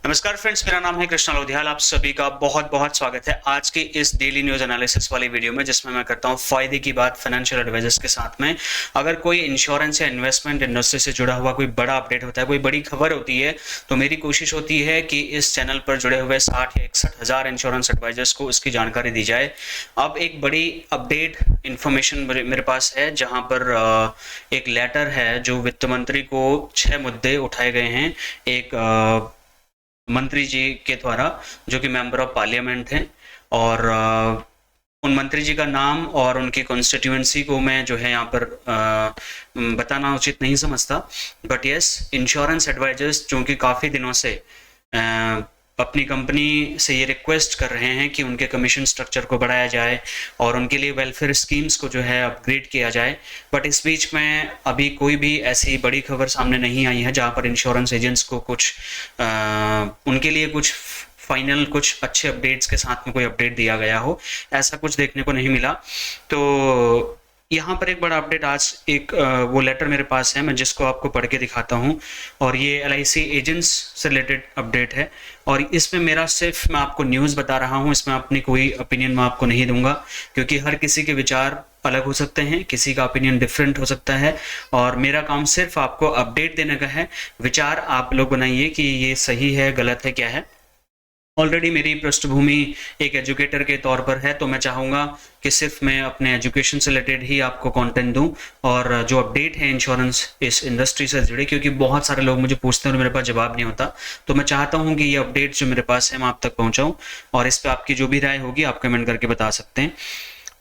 नमस्कार फ्रेंड्स, मेरा नाम है कृष्णा लोधियाल। आप सभी का बहुत बहुत स्वागत है आज के इस डेली न्यूज एनालिसिस वाली वीडियो में, जिसमें मैं करता हूं फायदे की बात फाइनेंशियल एडवाइजर्स के साथ में। अगर कोई इंश्योरेंस या इन्वेस्टमेंट इंडस्ट्री से जुड़ा हुआ कोई बड़ा अपडेट होता है, कोई बड़ी खबर होती है, तो मेरी कोशिश होती है कि इस चैनल पर जुड़े हुए 60 या 61 हज़ार इंश्योरेंस एडवाइजर्स को इसकी जानकारी दी जाए। अब एक बड़ी अपडेट इन्फॉर्मेशन मेरे पास है, जहां पर एक लेटर है जो वित्त मंत्री को 6 मुद्दे उठाए गए हैं एक मंत्री जी के द्वारा, जो कि मेंबर ऑफ पार्लियामेंट हैं। और उन मंत्री जी का नाम और उनकी कॉन्स्टिट्यूएंसी को मैं जो है यहाँ पर बताना उचित नहीं समझता, बट यस, इंश्योरेंस एडवाइजर्स जो कि काफ़ी दिनों से अपनी कंपनी से ये रिक्वेस्ट कर रहे हैं कि उनके कमीशन स्ट्रक्चर को बढ़ाया जाए और उनके लिए वेलफेयर स्कीम्स को जो है अपग्रेड किया जाए। बट इस बीच में अभी कोई भी ऐसी बड़ी खबर सामने नहीं आई है जहां पर इंश्योरेंस एजेंट्स को कुछ उनके लिए कुछ फाइनल कुछ अच्छे अपडेट्स के साथ में कोई अपडेट दिया गया हो। ऐसा कुछ देखने को नहीं मिला। तो यहाँ पर एक बड़ा अपडेट आज एक वो लेटर मेरे पास है, मैं जिसको आपको पढ़ के दिखाता हूँ। और ये LIC एजेंट्स से रिलेटेड अपडेट है और इसमें मेरा सिर्फ मैं आपको न्यूज़ बता रहा हूँ, इसमें अपनी कोई ओपिनियन मैं आपको नहीं दूंगा, क्योंकि हर किसी के विचार अलग हो सकते हैं, किसी का ओपिनियन डिफरेंट हो सकता है और मेरा काम सिर्फ आपको अपडेट देने का है। विचार आप लोग बनाइए कि ये सही है, गलत है, क्या है। ऑलरेडी मेरी पृष्ठभूमि एक एजुकेटर के तौर पर है, तो मैं चाहूँगा कि सिर्फ मैं अपने एजुकेशन से रिलेटेड ही आपको कंटेंट दूं और जो अपडेट है इंश्योरेंस इस इंडस्ट्री से जुड़े, क्योंकि बहुत सारे लोग मुझे पूछते हैं और मेरे पास जवाब नहीं होता। तो मैं चाहता हूं कि ये अपडेट जो मेरे पास है मैं आप तक पहुंचाऊं और इस पर आपकी जो भी राय होगी आप कमेंट करके बता सकते हैं।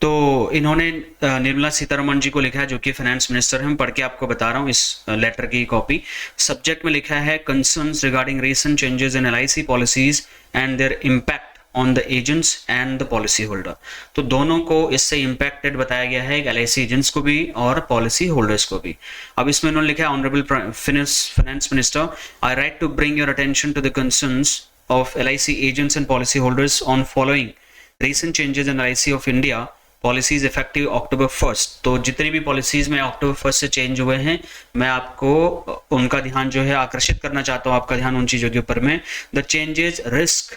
तो इन्होंने निर्मला सीतारमण जी को लिखा है, जो कि फाइनेंस मिनिस्टर हैं। मैं पढ़ के आपको बता रहा हूँ इस लेटर की कॉपी। सब्जेक्ट में लिखा है concerns regarding recent changes in LIC policies and there impact on the agents and the policy holder. तो दोनों को इससे इम्पैक्टेड बताया गया है, LIC एजेंट्स को भी और पॉलिसी होल्डर्स को भी। अब इसमें इन्होंने लिखा है, honourable finance minister, I write to bring your attention to the concerns of LIC agents and policy holders on following recent changes in LIC of India policies effective October 1st। तो जितनी भी पॉलिसीज में October 1st से change हुए हैं, मैं आपको उनका ध्यान जो है आकर्षित करना चाहता हूँ, आपका ध्यान उन चीजों के ऊपर में। The changes risk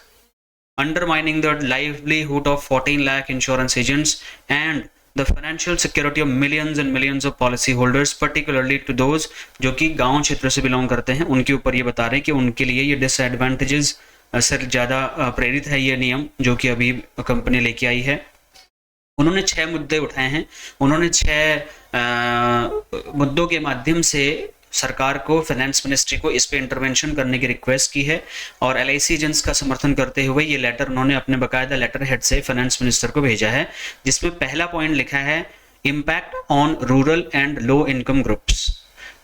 undermining the livelihood of 14 lakh insurance agents and the financial security of millions and millions of policy holders, particularly to those जो कि गांव क्षेत्र से बिलोंग करते हैं। उनके ऊपर ये बता रहे हैं कि उनके लिए ये डिसएडवांटेजेस से ज़्यादा प्रेरित है ये नियम जो कि अभी कंपनी लेके आई है। उन्होंने 6 मुद्दे उठाए हैं। उन्होंने 6 मुद्दों के माध्यम से सरकार को, फाइनेंस मिनिस्ट्री को इस पे इंटरवेंशन करने की रिक्वेस्ट की है और LIC एजेंट्स का समर्थन करते हुए ये लेटर उन्होंने अपने बकायदा लेटर हेड से फाइनेंस मिनिस्टर को भेजा है, जिसमें पहला पॉइंट लिखा है impact on rural and low income groups.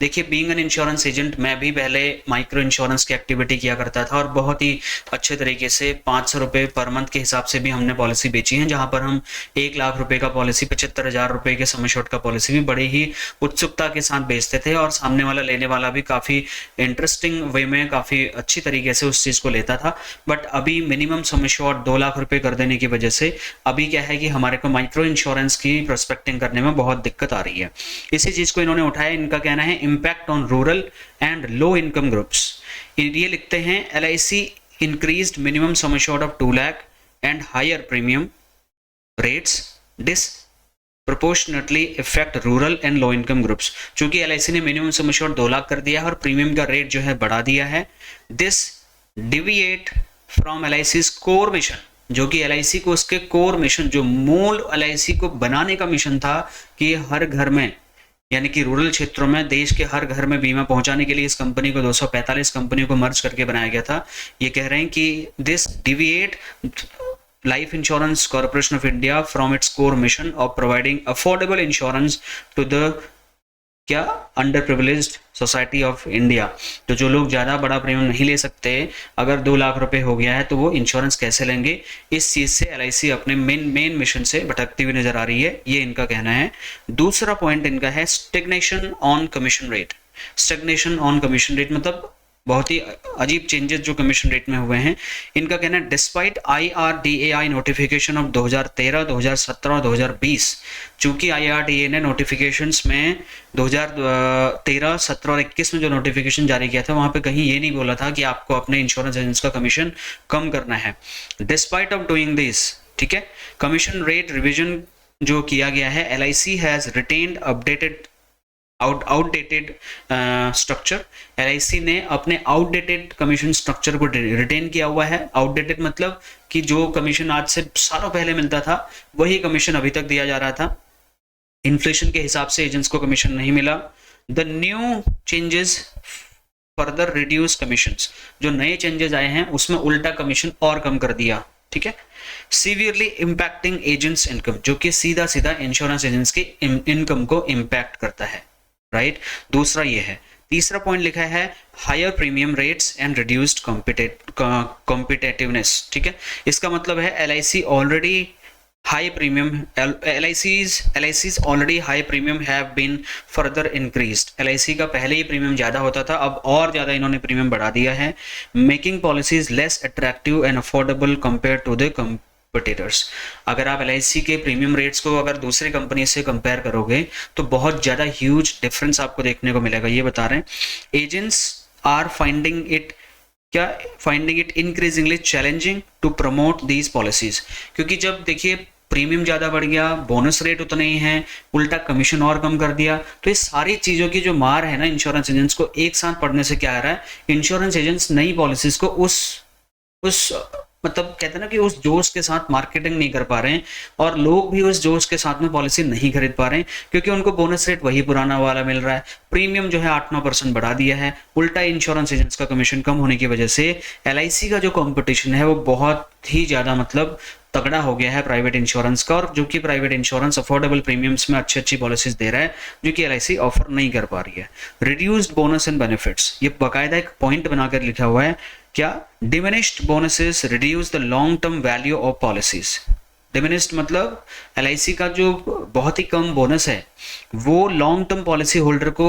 देखिए, बीइंग एन इंश्योरेंस एजेंट, मैं भी पहले माइक्रो इंश्योरेंस की एक्टिविटी किया करता था और बहुत ही अच्छे तरीके से 500 रुपये पर मंथ के हिसाब से भी हमने पॉलिसी बेची है, जहां पर हम 1 लाख रुपए का पॉलिसी, 75,000 रुपए के सम एश्योर्ड का पॉलिसी भी बड़े ही उत्सुकता के साथ बेचते थे और सामने वाला लेने वाला भी काफ़ी इंटरेस्टिंग वे में, काफ़ी अच्छी तरीके से उस चीज़ को लेता था। बट अभी मिनिमम सम एश्योर्ड 2 लाख रुपए कर देने की वजह से अभी क्या है कि हमारे को माइक्रो इंश्योरेंस की प्रोस्पेक्टिंग करने में बहुत दिक्कत आ रही है। इसी चीज़ को इन्होंने उठाया। इनका कहना है impact on rural and low income groups. ये लिखते हैं LIC increased minimum sum assured of 2 lakh and higher premium rates disproportionately effect rural and low income groups. चूंकि LIC ने मिनिमम सम एश्योर्ड 2 लाख कर दिया है और प्रीमियम का रेट जो है बढ़ा दिया है, this deviate from LIC's core mission, जो कि LIC को उसके कोर मिशन, जो मूल LIC को बनाने का मिशन था कि हर घर में, यानी कि रूरल क्षेत्रों में देश के हर घर में बीमा पहुंचाने के लिए इस कंपनी को 245 कंपनियों को मर्ज करके बनाया गया था। ये कह रहे हैं कि this deviate Life Insurance Corporation of India from its core mission of providing affordable insurance to the क्या under privileged society of India. तो जो लोग ज़्यादा बड़ा प्रीमियम नहीं ले सकते, अगर 2 लाख रुपए हो गया है तो वो इंश्योरेंस कैसे लेंगे, इस चीज़ से LIC अपने मेन मिशन से भटकती हुई नजर आ रही है, ये इनका कहना है। दूसरा पॉइंट इनका है stagnation on commission rate. Stagnation on commission rate मतलब बहुत ही अजीब चेंजेस जो कमीशन रेट में हुए हैं। इनका कहना है डिस्पाइट IRDAI नोटिफिकेशन ऑफ 2013, 2017 और 2020, चूंकि IRDA ने नोटिफिकेशंस में 2013, 17 और 21 में जो नोटिफिकेशन जारी किया था वहां पे कहीं ये नहीं बोला था कि आपको अपने इंश्योरेंस एजेंट्स का कमीशन कम करना है। डिस्पाइट ऑफ डूइंग दिस, ठीक है, कमीशन रेट रिविजन जो किया गया है, LIC has retained updated outdated structure. LIC ने अपने आउटडेटेड कमीशन स्ट्रक्चर को रिटेन किया हुआ है। आउटडेटेड मतलब कि जो कमीशन आज से सालों पहले मिलता था वही कमीशन अभी तक दिया जा रहा था। इन्फ्लेशन के हिसाब से एजेंट्स को कमीशन नहीं मिला। The new changes further reduce commissions, जो नए चेंजेस आए हैं उसमें उल्टा कमीशन और कम कर दिया, ठीक है। सीवियरली इम्पैक्टिंग एजेंट्स इनकम, जो कि सीधा सीधा इंश्योरेंस एजेंट्स की इनकम को इम्पैक्ट करता है, राइट। दूसरा ये है। तीसरा पॉइंट लिखा है higher premium rates and reduced competitiveness, ठीक है। इसका मतलब है LIC already high premium, LIC's already high premium have been further increased. LIC का पहले ही प्रीमियम ज्यादा होता था, अब और ज्यादा इन्होंने प्रीमियम बढ़ा दिया है। Making policies less attractive and affordable compare to the competitors. अगर आप LIC के प्रीमियम रेट्स को अगर दूसरी कंपनी से कंपेयर करोगे तो बहुत ज़्यादा ह्यूज डिफरेंस आपको देखने को मिलेगा, ये बता रहे हैं। Agents are finding it increasingly challenging to promote these policies, क्योंकि जब देखिए प्रीमियम ज़्यादा बढ़ गया, बोनस रेट उतना ही है, उल्टा कमीशन और कम कर दिया, तो ये सारी चीज़ों की जो मार है ना इंश्योरेंस एजेंट्स को एक साथ पड़ने से क्या आ रहा है, इंश्योरेंस एजेंट्स नई पॉलिसीज को उस मतलब कहते हैं ना कि उस जोश के साथ मार्केटिंग नहीं कर पा रहे हैं, और लोग भी उस जोश के साथ में पॉलिसी नहीं खरीद पा रहे हैं, क्योंकि उनको बोनस रेट वही पुराना वाला मिल रहा है, प्रीमियम जो है 8-9% बढ़ा दिया है, उल्टा इंश्योरेंस एजेंट्स का कमीशन कम होने की वजह से LIC का जो कंपटीशन है वो बहुत ही ज़्यादा मतलब तगड़ा हो गया है प्राइवेट इंश्योरेंस का, और जो कि प्राइवेट इंश्योरेंस अफोर्डेबल प्रीमियम्स में अच्छी पॉलिसीज दे रहा है, जो कि LIC ऑफर नहीं कर पा रही है। रिड्यूस्ड बोनस एंड बेनिफिट्स, ये बाकायदा एक पॉइंट बनाकर लिखा हुआ है, क्या diminished bonuses reduce the long term value of policies. Diminished मतलब LIC का जो बहुत ही कम बोनस है वो लॉन्ग टर्म पॉलिसी होल्डर को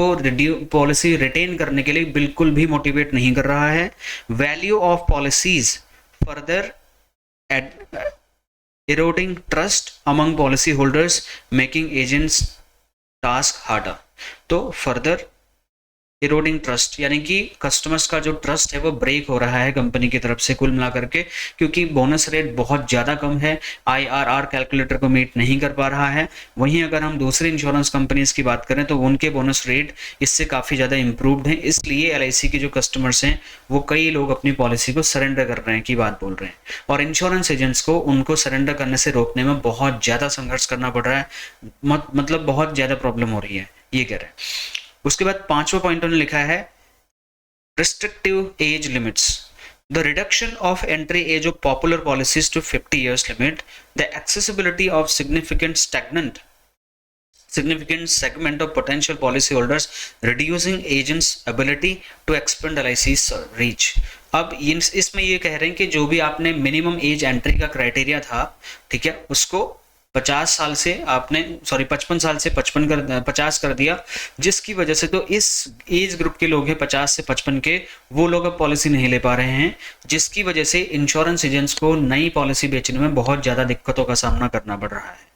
पॉलिसी रिटेन करने के लिए बिल्कुल भी मोटिवेट नहीं कर रहा है। Value of policies further eroding trust among policy holders, making agents task harder। तो फर्दर इरोडिंग ट्रस्ट यानी कि कस्टमर्स का जो ट्रस्ट है वो ब्रेक हो रहा है कंपनी की तरफ से कुल मिलाकर के, क्योंकि बोनस रेट बहुत ज़्यादा कम है, IRR कैलकुलेटर को मीट नहीं कर पा रहा है। वहीं अगर हम दूसरी इंश्योरेंस कंपनीज की बात करें तो उनके बोनस रेट इससे काफ़ी ज़्यादा इम्प्रूव्ड हैं, इसलिए LIC के जो कस्टमर्स हैं वो कई लोग अपनी पॉलिसी को सरेंडर कर रहे हैं की बात बोल रहे हैं, और इंश्योरेंस एजेंट्स को उनको सरेंडर करने से रोकने में बहुत ज़्यादा संघर्ष करना पड़ रहा है, मतलब बहुत ज़्यादा प्रॉब्लम हो रही है, ये कह रहे हैं। उसके बाद 5वां पॉइंट उन्होंने लिखा है restrictive age limits, the reduction of entry age of popular policies to 50 years limit, the accessibility of significant segment of potential policyholders, reducing agents ability to expand LIC's reach। अब इसमें ये कह रहे हैं कि जो भी आपने मिनिमम एज एंट्री का क्राइटेरिया था, ठीक है, उसको 50 साल से आपने 55 साल से 50 कर दिया, जिसकी वजह से तो इस एज ग्रुप के लोग हैं 50 से 55 के, वो लोग अब पॉलिसी नहीं ले पा रहे हैं, जिसकी वजह से इंश्योरेंस एजेंट्स को नई पॉलिसी बेचने में बहुत ज़्यादा दिक्कतों का सामना करना पड़ रहा है।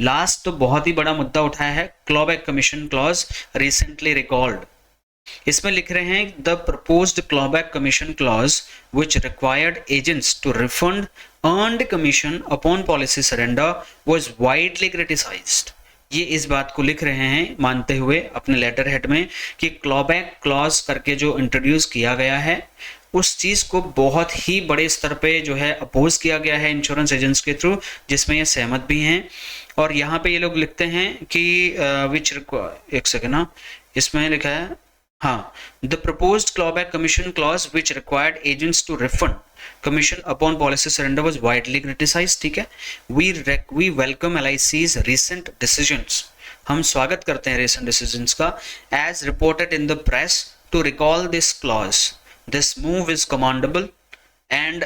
लास्ट तो बहुत ही बड़ा मुद्दा उठाया है clawback commission clause recently recalled. इसमें लिख रहे हैं the proposed clawback commission clause which required agents to refund earned commission upon policy surrender was widely criticized। ये इस बात को लिख रहे हैं मानते हुए अपने लेटर हेड में कि क्लॉबैक क्लॉज करके जो इंट्रोड्यूस किया गया है उस चीज़ को बहुत ही बड़े स्तर पे जो है अपोज किया गया है इंश्योरेंस एजेंट्स के थ्रू, जिसमें ये सहमत भी हैं। और यहाँ पे ये लोग लिखते हैं कि एक सेकेंड ना, इसमें लिखा है हाँ, the proposed clawback commission clause which required agents to refund commission upon policy surrender was widely criticised. ठीक है, we welcome LIC's recent decisions, हम स्वागत करते हैं रिसेंट डिसीजंस का, as reported in the press to recall this clause, this move is commendable and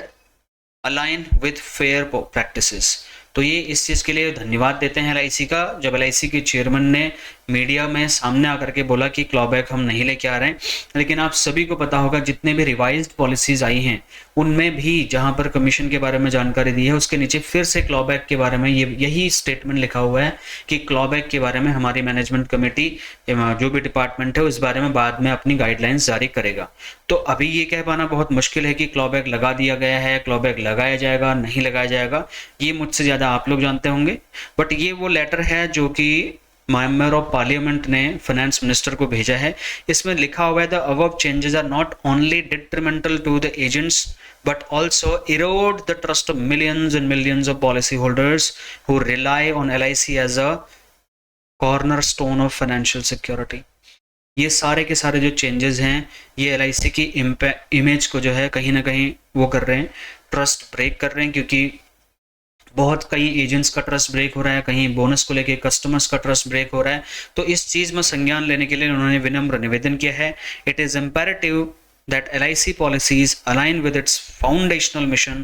align with fair practices. तो ये इस चीज़ के लिए धन्यवाद देते हैं LIC का, जब LIC के चेयरमैन ने मीडिया में सामने आकर के बोला कि क्लॉबैक हम नहीं लेके आ रहे हैं, लेकिन आप सभी को पता होगा जितने भी रिवाइज्ड पॉलिसीज आई हैं उनमें भी जहां पर कमीशन के बारे में जानकारी दी है उसके नीचे फिर से क्लॉबैक के बारे में यही स्टेटमेंट लिखा हुआ है कि क्लॉबैक के बारे में हमारी मैनेजमेंट कमेटी जो भी डिपार्टमेंट है उस बारे में बाद में अपनी गाइडलाइंस जारी करेगा। तो अभी ये कह पाना बहुत मुश्किल है कि क्लॉबैक लगा दिया गया है, क्लॉबैक लगाया जाएगा नहीं लगाया जाएगा, ये मुझसे ज़्यादा आप लोग जानते होंगे। बट ये वो लेटर है जो कि मेंबर ऑफ पार्लियामेंट ने फाइनेंस मिनिस्टर को भेजा है। इसमें लिखा हुआ है the above changes are not only detrimental to the agents but also erode the trust of millions and millions of policy holders who rely on LIC as a cornerstone of financial security। ये सारे के सारे जो changes हैं ये LIC की image को जो है कहीं ना कहीं वो कर रहे हैं, ट्रस्ट ब्रेक कर रहे हैं, क्योंकि बहुत कई एजेंट्स का ट्रस्ट ब्रेक हो रहा है, कहीं बोनस को लेके कस्टमर्स का ट्रस्ट ब्रेक हो रहा है। तो इस चीज़ में संज्ञान लेने के लिए उन्होंने विनम्र निवेदन किया है। It is imperative that LIC policies align with its foundational mission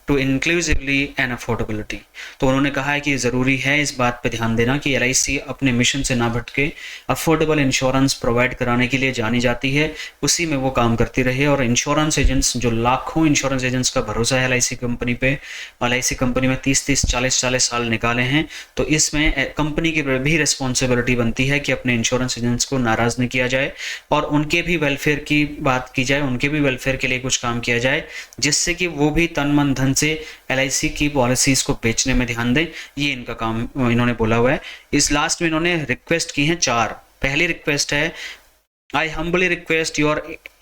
to inclusively and affordability। तो उन्होंने कहा है कि ज़रूरी है इस बात पे ध्यान देना कि LIC अपने मिशन से ना भटके, अफोर्डेबल इंश्योरेंस प्रोवाइड कराने के लिए जानी जाती है, उसी में वो काम करती रहे। और इंश्योरेंस एजेंट्स, जो लाखों इंश्योरेंस एजेंट्स का भरोसा है LIC कंपनी पे, LIC कंपनी में 30-30 40-40 साल निकाले हैं, तो इसमें कंपनी की भी रिस्पॉन्सिबिलिटी बनती है कि अपने इंश्योरेंस एजेंट्स को नाराज़ नहीं किया जाए और उनके भी वेलफेयर की बात की जाए, उनके भी वेलफेयर के लिए कुछ काम किया जाए, जिससे कि वो भी तन मन धन से LIC की पॉलिसीज को बेचने में ध्यान दें। ये इनका काम इन्होंने बोला हुआ है। इस लास्ट में इन्होंने रिक्वेस्ट की है 4। पहली रिक्वेस्ट है, I humbly request your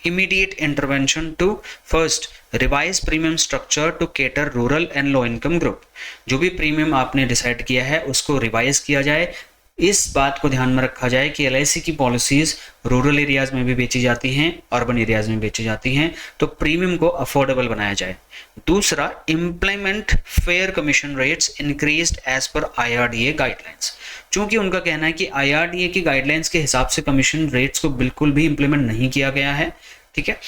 immediate intervention to first revise premium structure to cater rural and low income group। जो भी प्रीमियम आपने डिसाइड किया है उसको रिवाइज किया जाए। इस बात को ध्यान में रखा जाए कि LIC की पॉलिसीज रूरल एरियाज में भी बेची जाती हैं, अर्बन एरियाज में बेची जाती हैं, तो प्रीमियम को अफोर्डेबल बनाया जाए। दूसरा, implement fair commission rates increased as per IRDA guidelines. चूंकि उनका कहना है कि IRDA की गाइडलाइंस के हिसाब से कमीशन रेट्स को बिल्कुल भी इम्प्लीमेंट नहीं किया गया है, ठीक है।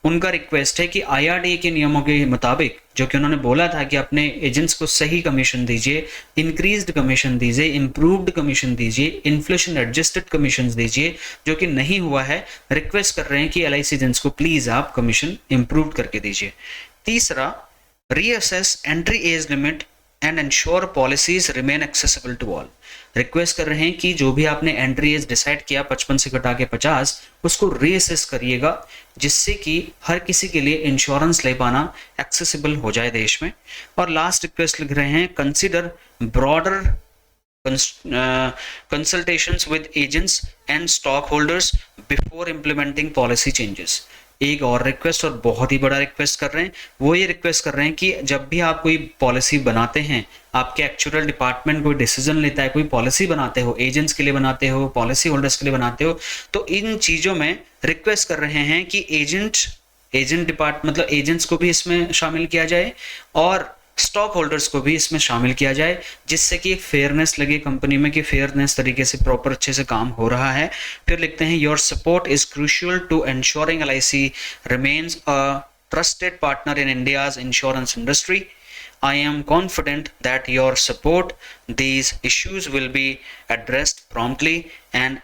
उनका रिक्वेस्ट है कि IRDA के नियमों के मुताबिक, जो कि उन्होंने बोला था कि अपने एजेंट्स को सही कमीशन दीजिए, इंक्रीज्ड कमीशन दीजिए, इंप्रूव्ड कमीशन दीजिए, इन्फ्लेशन एडजस्टेड कमीशन दीजिए, जो कि नहीं हुआ है। रिक्वेस्ट कर रहे हैं कि LIC एजेंट्स को प्लीज आप कमीशन इंप्रूव करके दीजिए। तीसरा, reassess entry age limit and ensure policies remain accessible to all. Request कर रहे हैं कि जो भी आपने एंट्री एज डिसाइड किया 55 से घटा के 50, उसको रीअसेस करिएगा, जिससे कि हर किसी के लिए इंश्योरेंस ले पाना एक्सेसिबल हो जाए देश में। और लास्ट रिक्वेस्ट लिख रहे हैं, consider broader consultations with agents and stock holders before implementing policy changes. एक और रिक्वेस्ट, और बहुत ही बड़ा रिक्वेस्ट कर रहे हैं, वो ये रिक्वेस्ट कर रहे हैं कि जब भी आप कोई पॉलिसी बनाते हैं, आपके एक्चुअल डिपार्टमेंट कोई डिसीजन लेता है, कोई पॉलिसी बनाते हो, एजेंट्स के लिए बनाते हो, पॉलिसी होल्डर्स के लिए बनाते हो, तो इन चीज़ों में रिक्वेस्ट कर रहे हैं कि एजेंट डिपार्ट मतलब एजेंट्स को भी इसमें शामिल किया जाए और स्टॉक होल्डर्स को भी इसमें शामिल किया जाए, जिससे कि एक फेयरनेस लगे कंपनी में कि फेयरनेस तरीके से प्रॉपर अच्छे से काम हो रहा है। फिर लिखते हैं, your support is crucial to ensuring LIC remains a trusted partner in India's insurance industry. I am confident that your support these issues will be addressed promptly and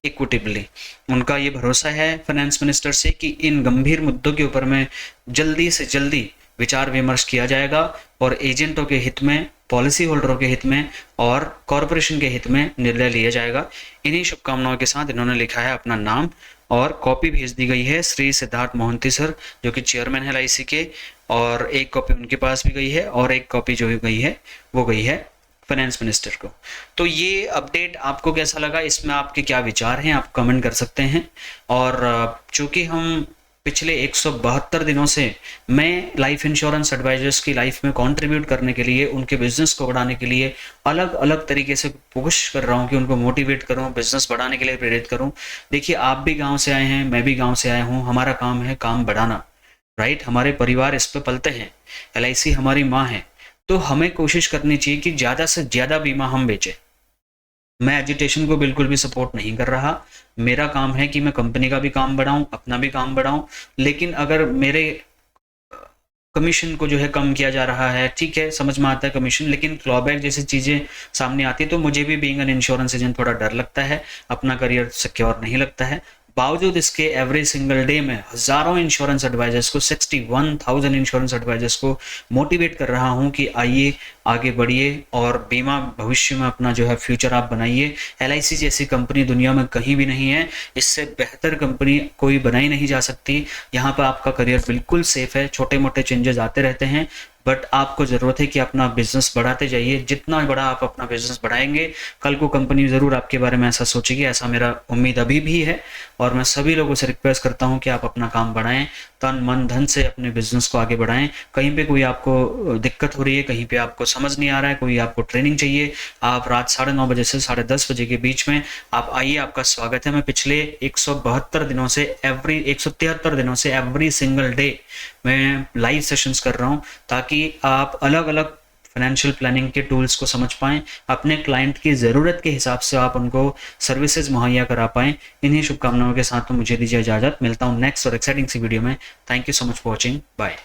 equitably. उनका ये भरोसा है फाइनेंस मिनिस्टर से कि इन गंभीर मुद्दों के ऊपर में जल्दी से जल्दी विचार विमर्श किया जाएगा और एजेंटों के हित में, पॉलिसी होल्डरों के हित में और कॉरपोरेशन के हित में निर्णय लिया जाएगा। इन्हीं शुभकामनाओं के साथ इन्होंने लिखा है अपना नाम और कॉपी भेज दी गई है श्री सिद्धार्थ मोहंती सर, जो कि चेयरमैन है LIC के, और एक कॉपी उनके पास भी गई है और एक कॉपी जो गई है वो गई है फाइनेंस मिनिस्टर को। तो ये अपडेट आपको कैसा लगा, इसमें आपके क्या विचार हैं, आप कमेंट कर सकते हैं। और चूंकि हम पिछले 172 दिनों से मैं लाइफ इंश्योरेंस एडवाइजर्स की लाइफ में कंट्रीब्यूट करने के लिए, उनके बिजनेस को बढ़ाने के लिए अलग अलग तरीके से कोशिश कर रहा हूं कि उनको मोटिवेट करूं, बिजनेस बढ़ाने के लिए प्रेरित करूं। देखिए, आप भी गांव से आए हैं, मैं भी गांव से आया हूं, हमारा काम है काम बढ़ाना, राइट। हमारे परिवार इस पे पलते हैं, LIC हमारी माँ है, तो हमें कोशिश करनी चाहिए कि ज़्यादा से ज़्यादा बीमा हम बेचें। मैं एजिटेशन को बिल्कुल भी सपोर्ट नहीं कर रहा। मेरा काम है कि मैं कंपनी का भी काम बढ़ाऊं, अपना भी काम बढ़ाऊं, लेकिन अगर मेरे कमीशन को जो है कम किया जा रहा है, ठीक है, समझ में आता है कमीशन, लेकिन क्लॉबैक जैसी चीज़ें सामने आती है तो मुझे भी बीइंग एन इंश्योरेंस एजेंट थोड़ा डर लगता है, अपना करियर सिक्योर नहीं लगता है। बावजूद इसके एवरी सिंगल डे में हज़ारों इंश्योरेंस एडवाइजर्स को, 61,000 इंश्योरेंस एडवाइजर्स को मोटिवेट कर रहा हूं कि आइए आगे बढ़िए और बीमा भविष्य में अपना जो है फ्यूचर आप बनाइए। LIC जैसी कंपनी दुनिया में कहीं भी नहीं है, इससे बेहतर कंपनी कोई बनाई नहीं जा सकती। यहाँ पर आपका करियर बिल्कुल सेफ है, छोटे मोटे चेंजेस आते रहते हैं, बट आपको ज़रूरत है कि अपना बिजनेस बढ़ाते जाइए। जितना बड़ा आप अपना बिजनेस बढ़ाएंगे, कल को कंपनी ज़रूर आपके बारे में ऐसा सोचेगी, ऐसा मेरा उम्मीद अभी भी है। और मैं सभी लोगों से रिक्वेस्ट करता हूं कि आप अपना काम बढ़ाएं, तन मन धन से अपने बिजनेस को आगे बढ़ाएं। कहीं पे कोई आपको दिक्कत हो रही है, कहीं पे आपको समझ नहीं आ रहा है, कोई आपको ट्रेनिंग चाहिए, आप रात 9:30 बजे से 10:30 बजे के बीच में आप आइए, आपका स्वागत है। मैं पिछले 173 दिनों से एवरी सिंगल डे मैं लाइव सेशंस कर रहा हूं, ताकि आप अलग अलग फाइनेंशियल प्लानिंग के टूल्स को समझ पाएं, अपने क्लाइंट की ज़रूरत के हिसाब से आप उनको सर्विसेज मुहैया करा पाएं। इन्हीं शुभकामनाओं के साथ तो मुझे दीजिए इजाज़त, मिलता हूं नेक्स्ट और एक्साइटिंग सी वीडियो में। Thank you so much for watching, bye.